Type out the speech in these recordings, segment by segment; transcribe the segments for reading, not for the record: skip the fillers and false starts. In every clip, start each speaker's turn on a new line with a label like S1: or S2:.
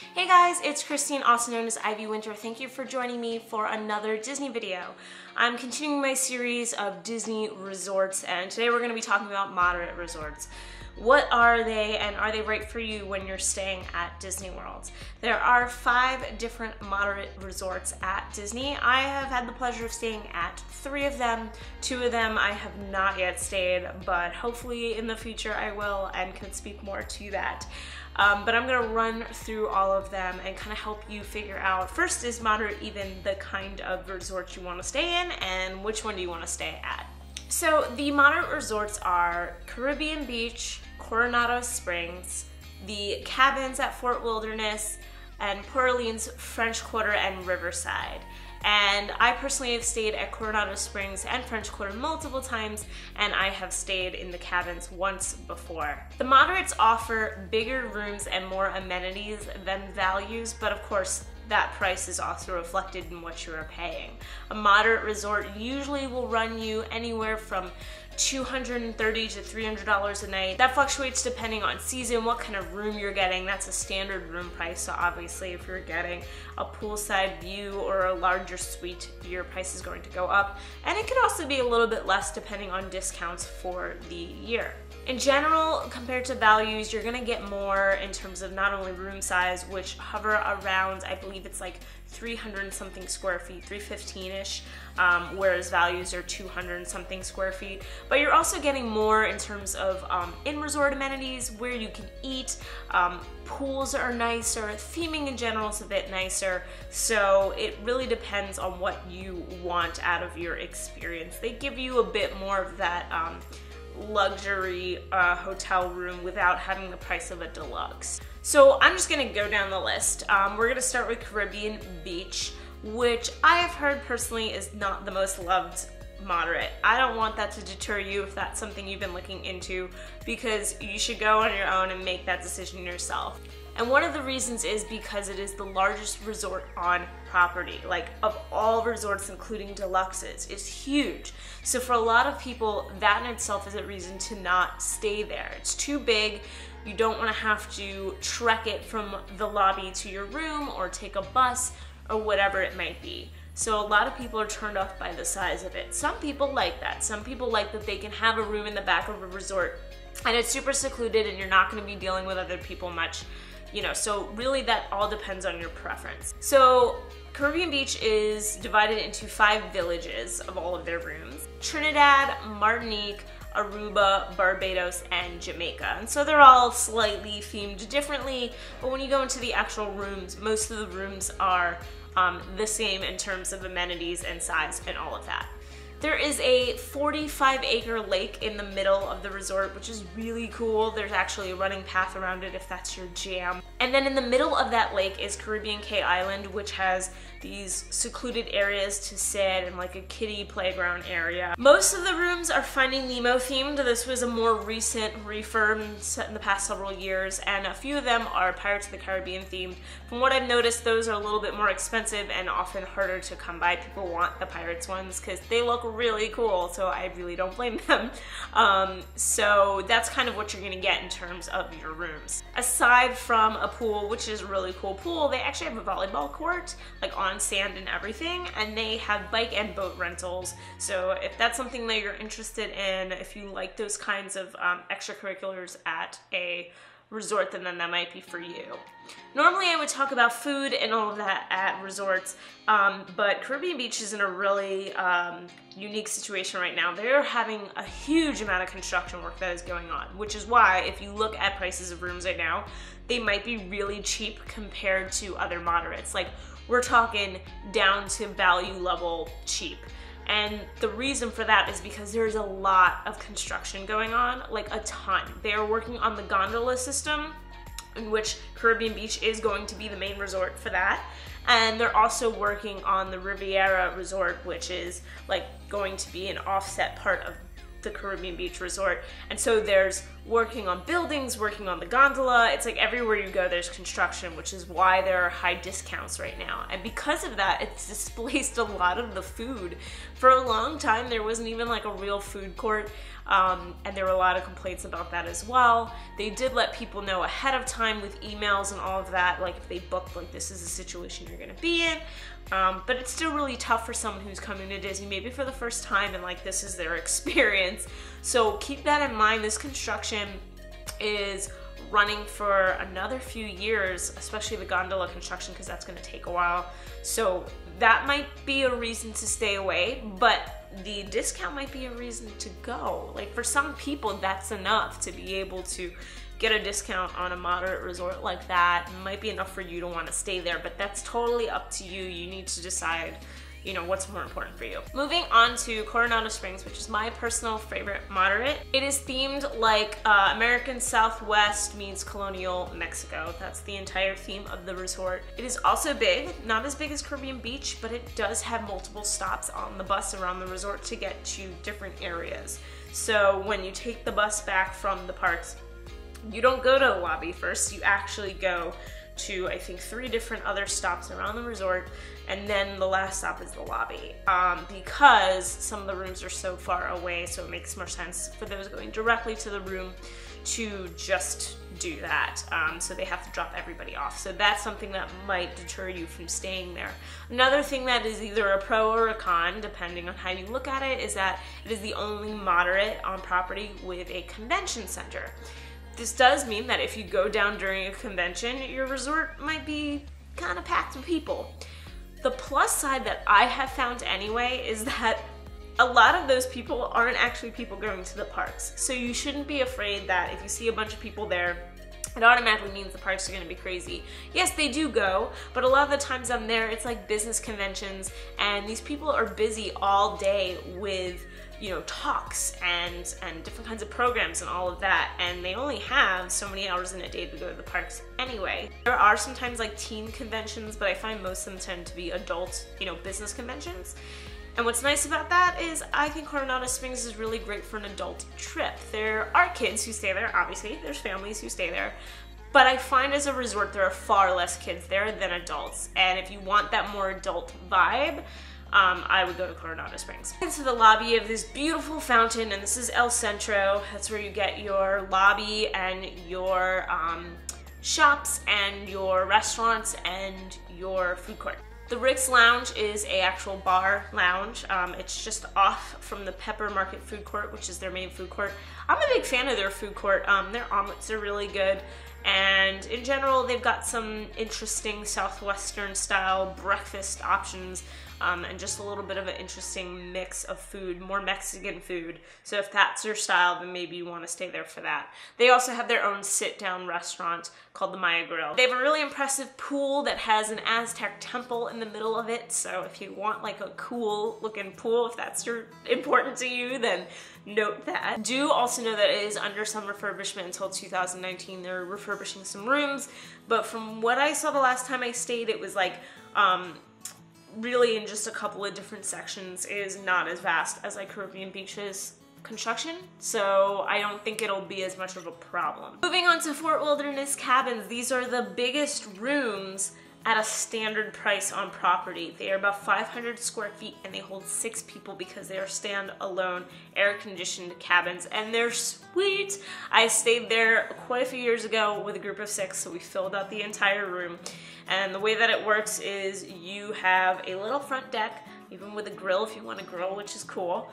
S1: Hey guys, it's Christine, also known as Ivy Winter. Thank you for joining me for another Disney video. I'm continuing my series of Disney resorts, and today we're going to be talking about moderate resorts. What are they, and are they right for you when you're staying at Disney World? There are 5 different moderate resorts at Disney. I have had the pleasure of staying at 3 of them. 2 of them I have not yet stayed, but hopefully in the future I will and can speak more to that. But I'm going to run through all of them and kind of help you figure out, first, is moderate even the kind of resort you want to stay in, and which one do you want to stay at? So the moderate resorts are Caribbean Beach, Coronado Springs, the cabins at Fort Wilderness, and Port Orleans, French Quarter, and Riverside. And I personally have stayed at Coronado Springs and French Quarter multiple times, and I have stayed in the cabins once before. The moderates offer bigger rooms and more amenities than values, but of course that price is also reflected in what you are paying. A moderate resort usually will run you anywhere from $230 to $300 a night. That fluctuates depending on season, what kind of room you're getting. That's a standard room price, so obviously if you're getting a poolside view or a larger suite, your price is going to go up. And it could also be a little bit less depending on discounts for the year. In general, compared to values, you're gonna get more in terms of not only room size, which hover around, I believe it's like 300 and something square feet, 315-ish, whereas values are 200 and something square feet. But you're also getting more in terms of in-resort amenities, where you can eat. Pools are nicer, theming in general is a bit nicer, so it really depends on what you want out of your experience. They give you a bit more of that luxury hotel room without having the price of a deluxe. So I'm just gonna go down the list. We're gonna start with Caribbean Beach, which I have heard personally is not the most loved moderate. I don't want that to deter you if that's something you've been looking into, because you should go on your own and make that decision yourself. And one of the reasons is because it is the largest resort on property. Like, of all resorts, including deluxes, it's huge. So for a lot of people, that in itself is a reason to not stay there. It's too big. You don't want to have to trek it from the lobby to your room or take a bus or whatever it might be. So a lot of people are turned off by the size of it. Some people like that. Some people like that they can have a room in the back of a resort and it's super secluded and you're not going to be dealing with other people much. You know, so really that all depends on your preference. So Caribbean Beach is divided into 5 villages of all of their rooms: Trinidad, Martinique, Aruba, Barbados, and Jamaica. And so they're all slightly themed differently, but when you go into the actual rooms, most of the rooms are the same in terms of amenities and size and all of that. There is a 45-acre lake in the middle of the resort, which is really cool. There's actually a running path around it if that's your jam. And then in the middle of that lake is Caribbean Cay Island, which has these secluded areas to sit and like a kiddie playground area. Most of the rooms are Finding Nemo themed. This was a more recent refurb set in the past several years, and a few of them are Pirates of the Caribbean themed. From what I've noticed, those are a little bit more expensive and often harder to come by. People want the Pirates ones because they look really cool, so I really don't blame them. So that's kind of what you're gonna get in terms of your rooms. Aside from a pool, which is a really cool pool, they actually have a volleyball court, like on sand and everything, and they have bike and boat rentals. So if that's something that you're interested in, if you like those kinds of extracurriculars at a resort, then that might be for you. Normally I would talk about food and all of that at resorts, but Caribbean Beach is in a really unique situation right now. They're having a huge amount of construction work that is going on, which is why if you look at prices of rooms right now, they might be really cheap compared to other moderates. Like, we're talking down to value level cheap. And the reason for that is because there's a lot of construction going on, like a ton. They are working on the gondola system, in which Caribbean Beach is going to be the main resort for that. And they're also working on the Riviera Resort, which is like going to be an offset part of the Caribbean Beach Resort. And so there's working on buildings, working on the gondola. It's like everywhere you go there's construction, which is why there are high discounts right now. And because of that, it's displaced a lot of the food. For a long time there wasn't even like a real food court, and there were a lot of complaints about that as well. They did let people know ahead of time with emails and all of that, like if they booked, like this is the situation you're gonna be in. But it's still really tough for someone who's coming to Disney maybe for the first time and like this is their experience. So keep that in mind. This construction is running for another few years, especially the gondola construction, because that's going to take a while. So that might be a reason to stay away, but the discount might be a reason to go. Like for some people, that's enough to be able to get a discount on a moderate resort like that. It might be enough for you to want to stay there, but that's totally up to you. You need to decide, you know, what's more important for you. Moving on to Coronado Springs, which is my personal favorite moderate. It is themed like American Southwest meets colonial Mexico. That's the entire theme of the resort. It is also big, not as big as Caribbean Beach, but it does have multiple stops on the bus around the resort to get to different areas. So when you take the bus back from the parks, you don't go to the lobby first, you actually go to, I think, 3 different other stops around the resort, and then the last stop is the lobby, because some of the rooms are so far away, so it makes more sense for those going directly to the room to just do that. So they have to drop everybody off. So that's something that might deter you from staying there. Another thing that is either a pro or a con, depending on how you look at it, is that it is the only moderate on property with a convention center. This does mean that if you go down during a convention, your resort might be kind of packed with people. The plus side that I have found anyway is that a lot of those people aren't actually people going to the parks. So you shouldn't be afraid that if you see a bunch of people there, it automatically means the parks are going to be crazy. Yes, they do go, but a lot of the times I'm there, it's like business conventions, and these people are busy all day with, you know, talks and different kinds of programs and all of that, and they only have so many hours in a day to go to the parks anyway. There are sometimes like teen conventions, but I find most of them tend to be adult, you know, business conventions. And what's nice about that is I think Coronado Springs is really great for an adult trip. There are kids who stay there, obviously, there's families who stay there, but I find as a resort there are far less kids there than adults, and if you want that more adult vibe, I would go to Coronado Springs. Into the lobby of this beautiful fountain, and this is El Centro. That's where you get your lobby and your shops and your restaurants and your food court. The Rick's Lounge is a actual bar lounge. It's just off from the Pepper Market food court, which is their main food court. I'm a big fan of their food court. Their omelets are really good. And in general, they've got some interesting Southwestern style breakfast options, and just a little bit of an interesting mix of food, more Mexican food. So if that's your style, then maybe you want to stay there for that. They also have their own sit-down restaurant called the Maya Grill. They have a really impressive pool that has an Aztec temple in the middle of it. So if you want like a cool looking pool, if that's important to you, then note that. Do also know that it is under some refurbishment until 2019. They're refurbishing some rooms, but from what I saw the last time I stayed, it was like really in just a couple of different sections. It is not as vast as like Caribbean Beach's construction, so I don't think it'll be as much of a problem. Moving on to Fort Wilderness Cabins. These are the biggest rooms at a standard price on property. They are about 500 square feet and they hold 6 people because they are stand-alone, air-conditioned cabins, and they're sweet. I stayed there quite a few years ago with a group of 6, so we filled out the entire room. And the way that it works is you have a little front deck, even with a grill if you want to grill, which is cool.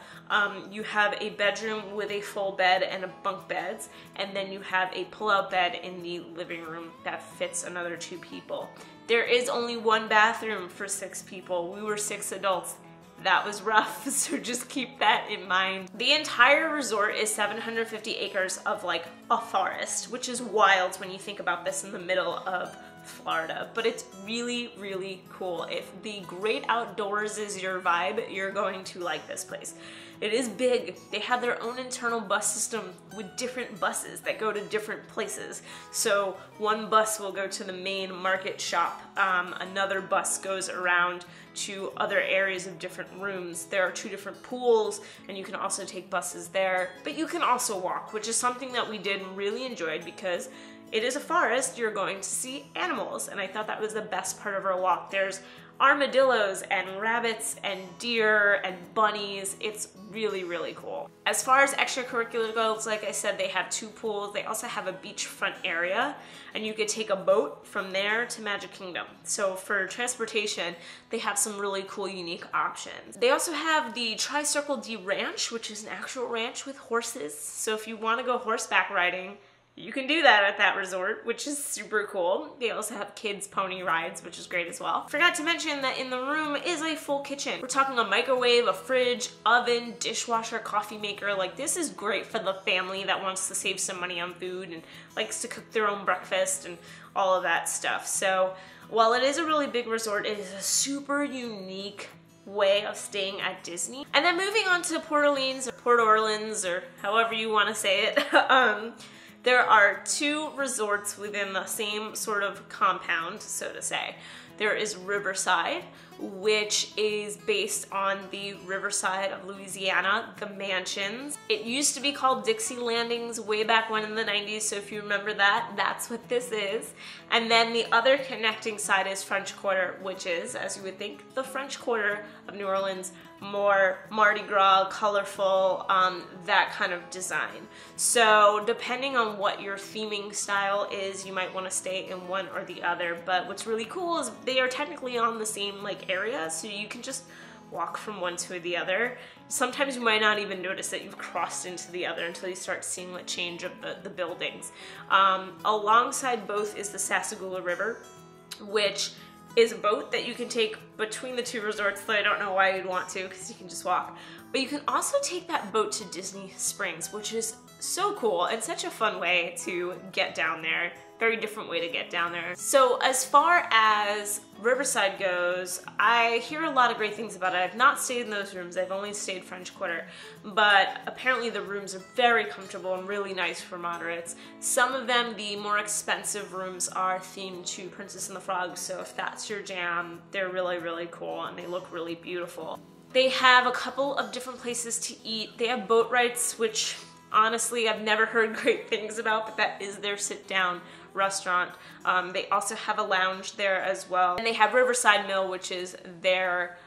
S1: You have a bedroom with a full bed and a bunk beds, and then you have a pull-out bed in the living room that fits another 2 people. There is only 1 bathroom for 6 people. We were 6 adults. That was rough, so just keep that in mind. The entire resort is 750 acres of like a forest, which is wild when you think about this in the middle of Florida, but it's really, really cool. If the great outdoors is your vibe, you're going to like this place. It is big. They have their own internal bus system with different buses that go to different places. So one bus will go to the main market shop. Another bus goes around to other areas of different rooms. There are 2 different pools, and you can also take buses there. But you can also walk, which is something that we did and really enjoyed because it is a forest. You're going to see animals, and I thought that was the best part of our walk. There's armadillos and rabbits and deer and bunnies. It's really, really cool. As far as extracurricular goes, like I said, they have 2 pools. They also have a beachfront area, and you could take a boat from there to Magic Kingdom. So for transportation, they have some really cool, unique options. They also have the Tri-Circle D Ranch, which is an actual ranch with horses. So if you want to go horseback riding, you can do that at that resort, which is super cool. They also have kids pony rides, which is great as well. Forgot to mention that in the room is a full kitchen. We're talking a microwave, a fridge, oven, dishwasher, coffee maker. Like, this is great for the family that wants to save some money on food and likes to cook their own breakfast and all of that stuff. So while it is a really big resort, it is a super unique way of staying at Disney. And then moving on to Port Orleans, or however you want to say it. There are 2 resorts within the same sort of compound, so to say. There is Riverside, which is based on the Riverside of Louisiana, the mansions. It used to be called Dixie Landings way back when in the 90s, so if you remember that, that's what this is. And then the other connecting side is French Quarter, which is, as you would think, the French Quarter of New Orleans, more Mardi Gras, colorful, that kind of design. So depending on what your theming style is, you might want to stay in one or the other. But what's really cool is they are technically on the same area, so you can just walk from one to the other. Sometimes you might not even notice that you've crossed into the other until you start seeing the change of the buildings. Alongside both is the Sassagoula River, which is a boat that you can take between the 2 resorts, though I don't know why you'd want to, because you can just walk. But you can also take that boat to Disney Springs, which is so cool and such a fun way to get down there. Very different way to get down there. So as far as Riverside goes, I hear a lot of great things about it. I've not stayed in those rooms. I've only stayed French Quarter, but apparently the rooms are very comfortable and really nice for moderates. Some of them, the more expensive rooms, are themed to Princess and the Frog, so if that's your jam, they're really, really cool and they look really beautiful. They have a couple of different places to eat. They have boat rides, which honestly I've never heard great things about, but that is their sit-down restaurant. They also have a lounge there as well. And they have Riverside Mill, which is their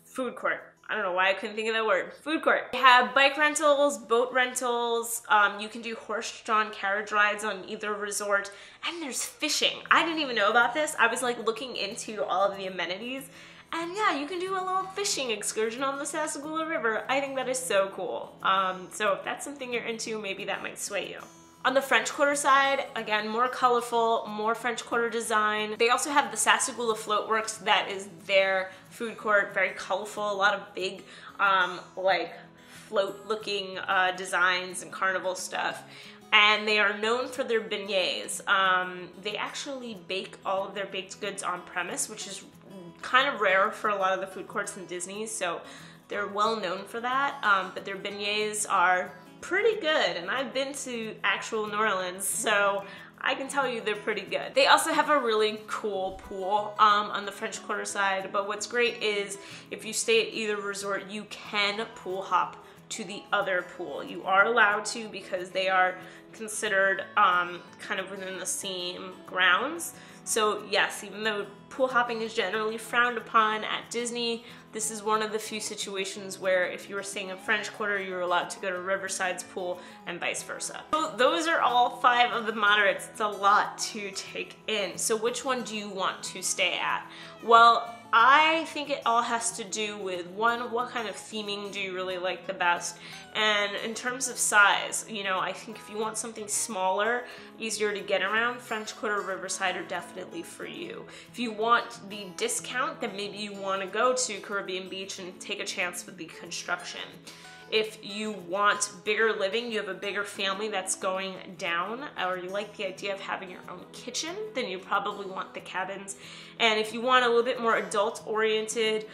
S1: food court. I don't know why I couldn't think of that word. Food court. They have bike rentals, boat rentals. You can do horse-drawn carriage rides on either resort. And there's fishing. I didn't even know about this. I was like looking into all of the amenities. And yeah, you can do a little fishing excursion on the Sassagoula River. I think that is so cool. So if that's something you're into, maybe that might sway you. On the French Quarter side, again, more colorful, more French Quarter design. They also have the Sassagoula Float Works. That is their food court, very colorful, a lot of big, like float-looking designs and carnival stuff. And they are known for their beignets. They actually bake all of their baked goods on premise, which is kind of rare for a lot of the food courts in Disney, so they're well known for that. But their beignets are pretty good, and I've been to actual New Orleans, so I can tell you they're pretty good. They also have a really cool pool on the French Quarter side, but what's great is if you stay at either resort, you can pool hop to the other pool. You are allowed to because they are considered kind of within the same grounds. So yes, even though pool hopping is generally frowned upon at Disney, this is one of the few situations where if you were staying in French Quarter, you're allowed to go to Riverside's pool and vice versa. So those are all 5 of the moderates. It's a lot to take in. So which one do you want to stay at? Well, I think it all has to do with, one, what kind of theming do you really like the best? And in terms of size, you know, I think if you want something smaller, easier to get around, French Quarter, Riverside are definitely for you. If you want the discount, then maybe you want to go to Caribbean Beach and take a chance with the construction. If you want bigger living, you have a bigger family that's going down, or you like the idea of having your own kitchen, then you probably want the cabins. And if you want a little bit more adult oriented,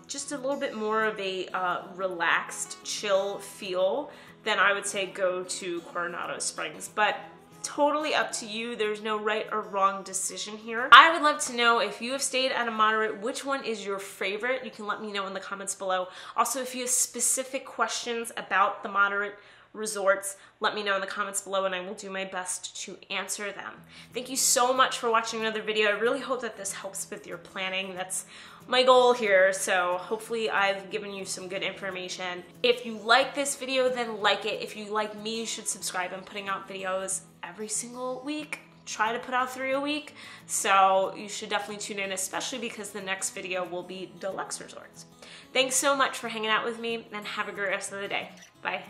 S1: just a little bit more of a relaxed, chill feel, then I would say go to Coronado Springs. But totally up to you. There's no right or wrong decision here. I would love to know if you have stayed at a moderate, which one is your favorite? You can let me know in the comments below. Also, if you have specific questions about the moderate resorts, let me know in the comments below and I will do my best to answer them. Thank you so much for watching another video. I really hope that this helps with your planning. That's my goal here, so hopefully I've given you some good information. If you like this video, then like it. If you like me, you should subscribe. I'm putting out videos every single week. Try to put out 3 a week, so you should definitely tune in, especially because the next video will be deluxe resorts. Thanks so much for hanging out with me, and have a great rest of the day. Bye.